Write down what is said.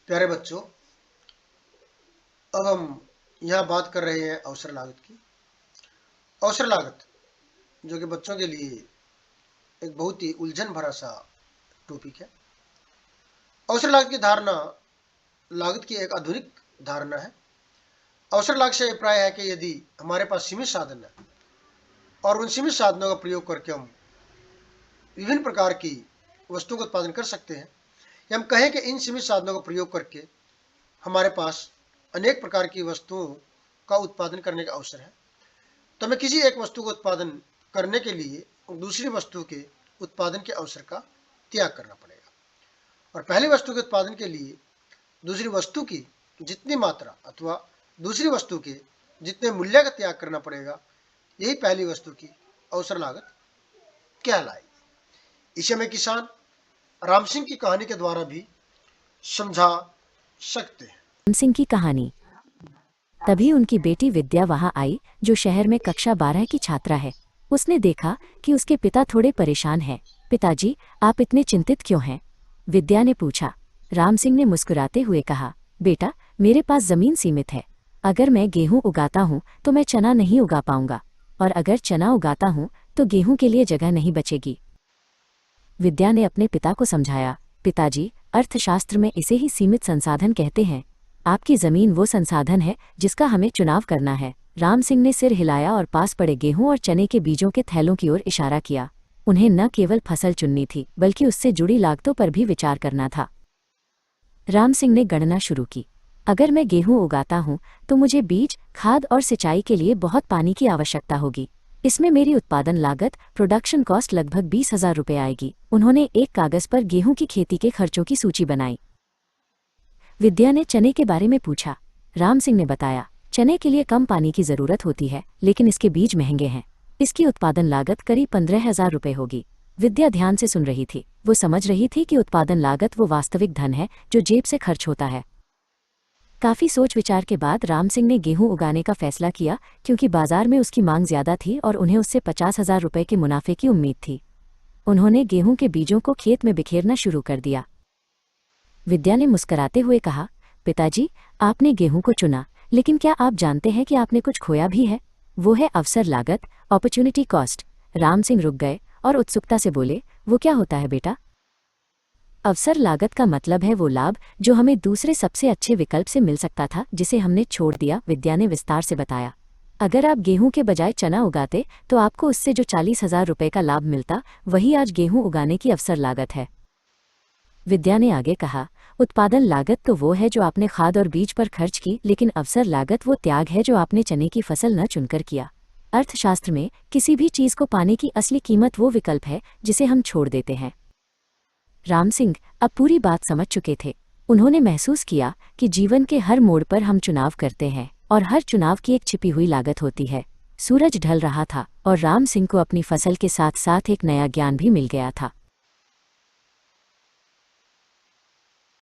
प्यारे बच्चों, अब हम यहाँ बात कर रहे हैं अवसर लागत की। अवसर लागत जो कि बच्चों के लिए एक बहुत ही उलझन भरा सा टॉपिक है। अवसर लागत की धारणा लागत की एक आधुनिक धारणा है। अवसर लागत से अभिप्राय है कि यदि हमारे पास सीमित साधन है और उन सीमित साधनों का प्रयोग करके हम विभिन्न प्रकार की वस्तुओं का उत्पादन कर सकते हैं, या हम कहें कि इन सीमित साधनों का प्रयोग करके हमारे पास अनेक प्रकार की वस्तुओं का उत्पादन करने का अवसर है, तो हमें किसी एक वस्तु का उत्पादन करने के लिए दूसरी वस्तु के उत्पादन के अवसर का त्याग करना पड़ेगा। और पहली वस्तु के उत्पादन के लिए दूसरी वस्तु की जितनी मात्रा अथवा दूसरी वस्तु के जितने मूल्य का त्याग करना पड़ेगा, यही पहली वस्तु की अवसर लागत कहलाएगी। इसे हमें किसान राम सिंह की कहानी के द्वारा भी समझा सकते हैं। राम सिंह की कहानी। तभी उनकी बेटी विद्या वहां आई, जो शहर में कक्षा 12 की छात्रा है। उसने देखा कि उसके पिता थोड़े परेशान हैं। पिताजी, आप इतने चिंतित क्यों हैं? विद्या ने पूछा। राम सिंह ने मुस्कुराते हुए कहा, बेटा, मेरे पास जमीन सीमित है। अगर मैं गेहूं उगाता हूं तो मैं चना नहीं उगा पाऊंगा, और अगर चना उगाता हूं तो गेहूं के लिए जगह नहीं बचेगी। विद्या ने अपने पिता को समझाया, पिताजी, अर्थशास्त्र में इसे ही सीमित संसाधन कहते हैं। आपकी जमीन वो संसाधन है जिसका हमें चुनाव करना है। राम सिंह ने सिर हिलाया और पास पड़े गेहूं और चने के बीजों के थैलों की ओर इशारा किया। उन्हें न केवल फसल चुननी थी, बल्कि उससे जुड़ी लागतों पर भी विचार करना था। राम सिंह ने गणना शुरू की। अगर मैं गेहूं उगाता हूं तो मुझे बीज, खाद और सिंचाई के लिए बहुत पानी की आवश्यकता होगी। इसमें मेरी उत्पादन लागत, प्रोडक्शन कॉस्ट लगभग 20,000 रुपये आएगी। उन्होंने एक कागज पर गेहूं की खेती के खर्चों की सूची बनाई। विद्या ने चने के बारे में पूछा। राम सिंह ने बताया, चने के लिए कम पानी की जरूरत होती है, लेकिन इसके बीज महंगे हैं। इसकी उत्पादन लागत करीब 15,000 रुपये होगी। विद्या ध्यान से सुन रही थी। वो समझ रही थी कि उत्पादन लागत वो वास्तविक धन है जो जेब से खर्च होता है। काफी सोच विचार के बाद राम सिंह ने गेहूं उगाने का फैसला किया, क्योंकि बाजार में उसकी मांग ज्यादा थी और उन्हें उससे 50,000 रुपये के मुनाफे की उम्मीद थी। उन्होंने गेहूं के बीजों को खेत में बिखेरना शुरू कर दिया। विद्या ने मुस्कुराते हुए कहा, पिताजी, आपने गेहूं को चुना, लेकिन क्या आप जानते हैं कि आपने कुछ खोया भी है? वो है अवसर लागत, अपॉर्चुनिटी कॉस्ट। राम सिंह रुक गए और उत्सुकता से बोले, वो क्या होता है बेटा? अवसर लागत का मतलब है वो लाभ जो हमें दूसरे सबसे अच्छे विकल्प से मिल सकता था, जिसे हमने छोड़ दिया। विद्या ने विस्तार से बताया। अगर आप गेहूं के बजाय चना उगाते तो आपको उससे जो 40,000 रुपये का लाभ मिलता, वही आज गेहूं उगाने की अवसर लागत है। विद्या ने आगे कहा, उत्पादन लागत तो वो है जो आपने खाद और बीज पर खर्च की, लेकिन अवसर लागत वो त्याग है जो आपने चने की फसल न चुनकर किया। अर्थशास्त्र में किसी भी चीज को पाने की असली कीमत वो विकल्प है जिसे हम छोड़ देते हैं। राम सिंह अब पूरी बात समझ चुके थे। उन्होंने महसूस किया कि जीवन के हर मोड़ पर हम चुनाव करते हैं, और हर चुनाव की एक छिपी हुई लागत होती है। सूरज ढल रहा था और राम सिंह को अपनी फसल के साथ साथ एक नया ज्ञान भी मिल गया था।